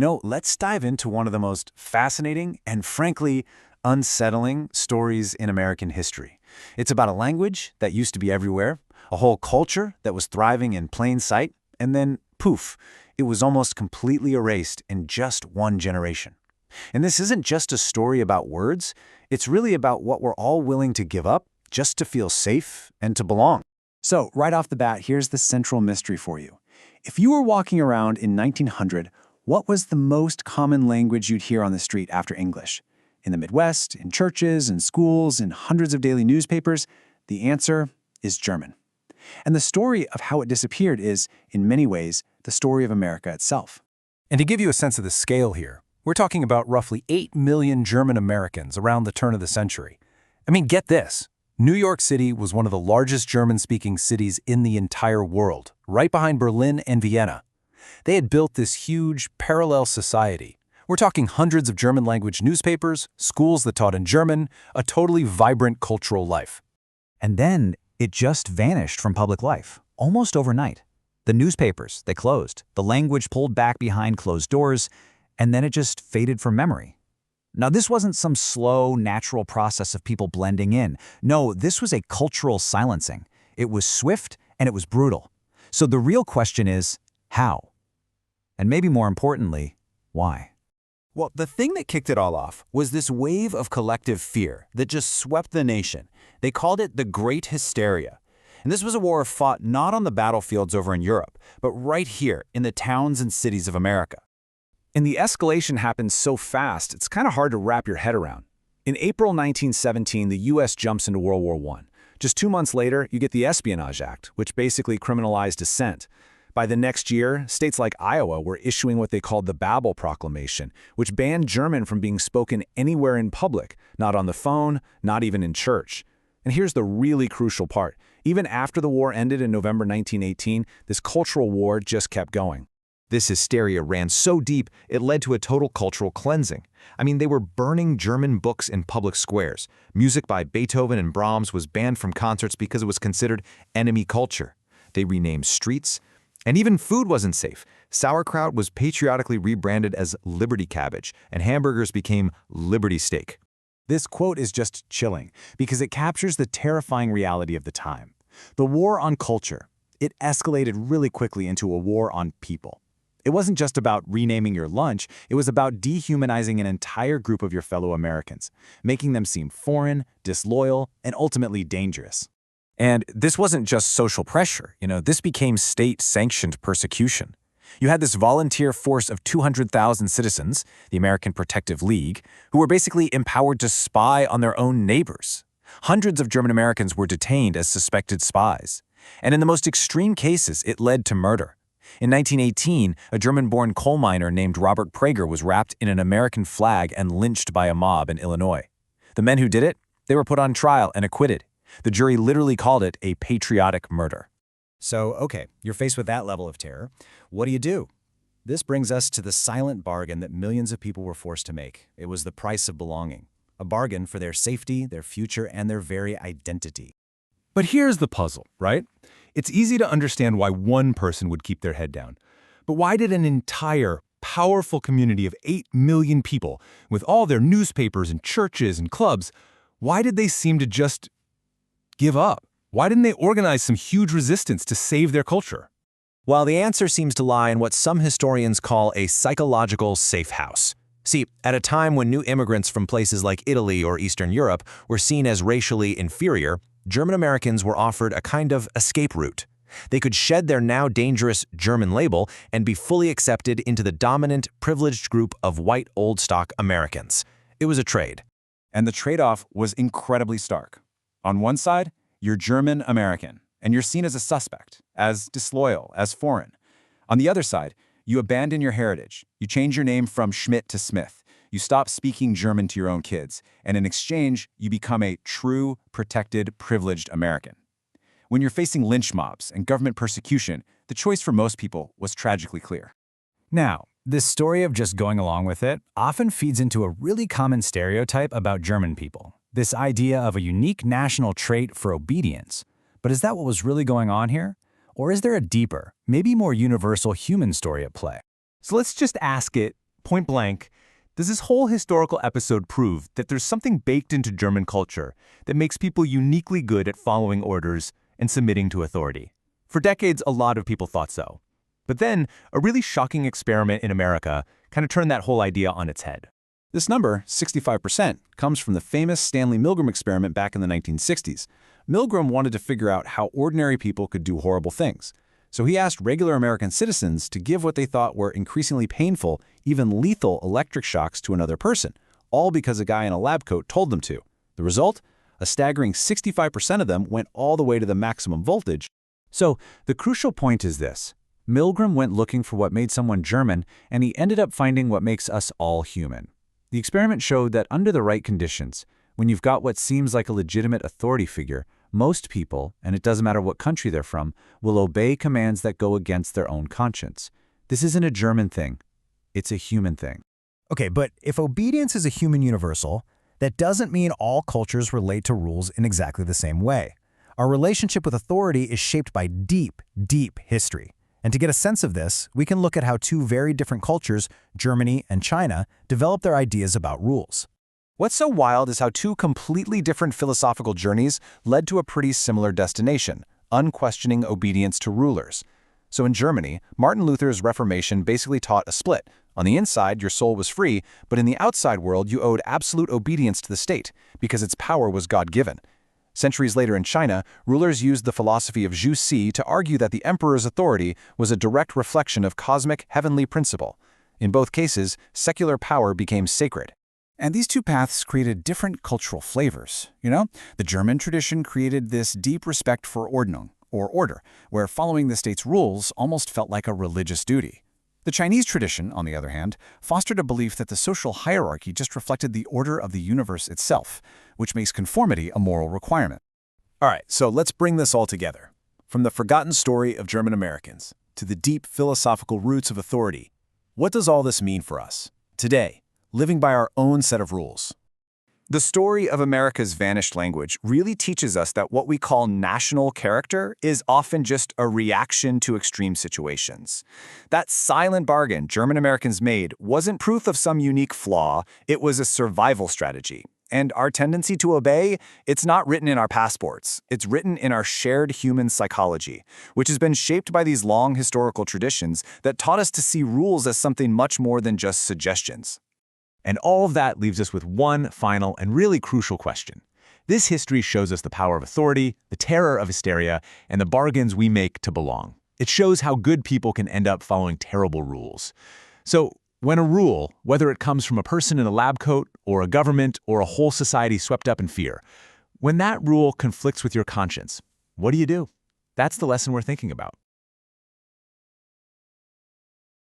Let's dive into one of the most fascinating and frankly unsettling stories in American history. It's about a language that used to be everywhere, a whole culture that was thriving in plain sight, and then, poof, it was almost completely erased in just one generation. And this isn't just a story about words, it's really about what we're all willing to give up just to feel safe and to belong. So, right off the bat, here's the central mystery for you. If you were walking around in 1900, what was the most common language you'd hear on the street after English? In the Midwest, in churches, in schools, in hundreds of daily newspapers, the answer is German. And the story of how it disappeared is, in many ways, the story of America itself. And to give you a sense of the scale here, we're talking about roughly 8 million German Americans around the turn of the century. I mean, get this. New York City was one of the largest German-speaking cities in the entire world, right behind Berlin and Vienna. They had built this huge, parallel society. We're talking hundreds of German-language newspapers, schools that taught in German, a totally vibrant cultural life. And then it just vanished from public life, almost overnight. The newspapers, they closed, the language pulled back behind closed doors, and then it just faded from memory. Now, this wasn't some slow, natural process of people blending in. No, this was a cultural silencing. It was swift and it was brutal. So the real question is, how? And maybe more importantly, why? Well, the thing that kicked it all off was this wave of collective fear that just swept the nation. They called it the Great Hysteria. And this was a war fought not on the battlefields over in Europe, but right here in the towns and cities of America. And the escalation happened so fast, it's kind of hard to wrap your head around. In April 1917, the U.S. jumps into World War I. Just 2 months later, you get the Espionage Act, which basically criminalized dissent. By the next year, states like Iowa were issuing what they called the Babel Proclamation, which banned German from being spoken anywhere in public, not on the phone, not even in church. And here's the really crucial part. Even after the war ended in November 1918, this cultural war just kept going. This hysteria ran so deep, it led to a total cultural cleansing. I mean, they were burning German books in public squares. Music by Beethoven and Brahms was banned from concerts because it was considered enemy culture. They renamed streets, and even food wasn't safe. Sauerkraut was patriotically rebranded as Liberty Cabbage, and hamburgers became Liberty Steak. This quote is just chilling because it captures the terrifying reality of the time. The war on culture, it escalated really quickly into a war on people. It wasn't just about renaming your lunch, it was about dehumanizing an entire group of your fellow Americans, making them seem foreign, disloyal, and ultimately dangerous. And this wasn't just social pressure, this became state-sanctioned persecution. You had this volunteer force of 200,000 citizens, the American Protective League, who were basically empowered to spy on their own neighbors. Hundreds of German Americans were detained as suspected spies. And in the most extreme cases, it led to murder. In 1918, a German-born coal miner named Robert Prager was wrapped in an American flag and lynched by a mob in Illinois. The men who did it, they were put on trial and acquitted. The jury literally called it a patriotic murder. So, okay, you're faced with that level of terror. What do you do? This brings us to the silent bargain that millions of people were forced to make. It was the price of belonging. A bargain for their safety, their future, and their very identity. But here's the puzzle, right? It's easy to understand why one person would keep their head down. But why did an entire, powerful community of 8 million people, with all their newspapers and churches and clubs, why did they seem to just give up? Why didn't they organize some huge resistance to save their culture? Well, the answer seems to lie in what some historians call a psychological safe house. See, at a time when new immigrants from places like Italy or Eastern Europe were seen as racially inferior, German Americans were offered a kind of escape route. They could shed their now dangerous German label and be fully accepted into the dominant, privileged group of white old stock Americans. It was a trade. And the trade-off was incredibly stark. On one side, you're German American, and you're seen as a suspect, as disloyal, as foreign. On the other side, you abandon your heritage. You change your name from Schmidt to Smith. You stop speaking German to your own kids, and in exchange, you become a true, protected, privileged American. When you're facing lynch mobs and government persecution, the choice for most people was tragically clear. Now, this story of just going along with it often feeds into a really common stereotype about German people. This idea of a unique national trait for obedience. But is that what was really going on here? Or is there a deeper, maybe more universal human story at play? So let's just ask it point blank, does this whole historical episode prove that there's something baked into German culture that makes people uniquely good at following orders and submitting to authority? For decades, a lot of people thought so. But then, a really shocking experiment in America kind of turned that whole idea on its head. This number, 65%, comes from the famous Stanley Milgram experiment back in the 1960s. Milgram wanted to figure out how ordinary people could do horrible things. So he asked regular American citizens to give what they thought were increasingly painful, even lethal electric shocks to another person, all because a guy in a lab coat told them to. The result? A staggering 65% of them went all the way to the maximum voltage. So the crucial point is this. Milgram went looking for what made someone German, and he ended up finding what makes us all human. The experiment showed that under the right conditions, when you've got what seems like a legitimate authority figure, most people, and it doesn't matter what country they're from, will obey commands that go against their own conscience. This isn't a German thing. It's a human thing. Okay, but if obedience is a human universal, that doesn't mean all cultures relate to rules in exactly the same way. Our relationship with authority is shaped by deep, deep history. And to get a sense of this, we can look at how two very different cultures, Germany and China, developed their ideas about rules. What's so wild is how two completely different philosophical journeys led to a pretty similar destination, unquestioning obedience to rulers. So in Germany, Martin Luther's Reformation basically taught a split. On the inside, your soul was free, but in the outside world, you owed absolute obedience to the state, because its power was God-given. Centuries later in China, rulers used the philosophy of Zhu Xi to argue that the emperor's authority was a direct reflection of cosmic heavenly principle. In both cases, secular power became sacred. And these two paths created different cultural flavors. The German tradition created this deep respect for Ordnung, or order, where following the state's rules almost felt like a religious duty. The Chinese tradition, on the other hand, fostered a belief that the social hierarchy just reflected the order of the universe itself, which makes conformity a moral requirement. All right, so let's bring this all together. From the forgotten story of German Americans to the deep philosophical roots of authority, what does all this mean for us today, living by our own set of rules? The story of America's vanished language really teaches us that what we call national character is often just a reaction to extreme situations. That silent bargain German Americans made wasn't proof of some unique flaw, it was a survival strategy. And our tendency to obey, it's not written in our passports. It's written in our shared human psychology, which has been shaped by these long historical traditions that taught us to see rules as something much more than just suggestions. And all of that leaves us with one final and really crucial question. This history shows us the power of authority, the terror of hysteria, and the bargains we make to belong. It shows how good people can end up following terrible rules. So, when a rule, whether it comes from a person in a lab coat, or a government, or a whole society swept up in fear, when that rule conflicts with your conscience, what do you do? That's the lesson we're thinking about.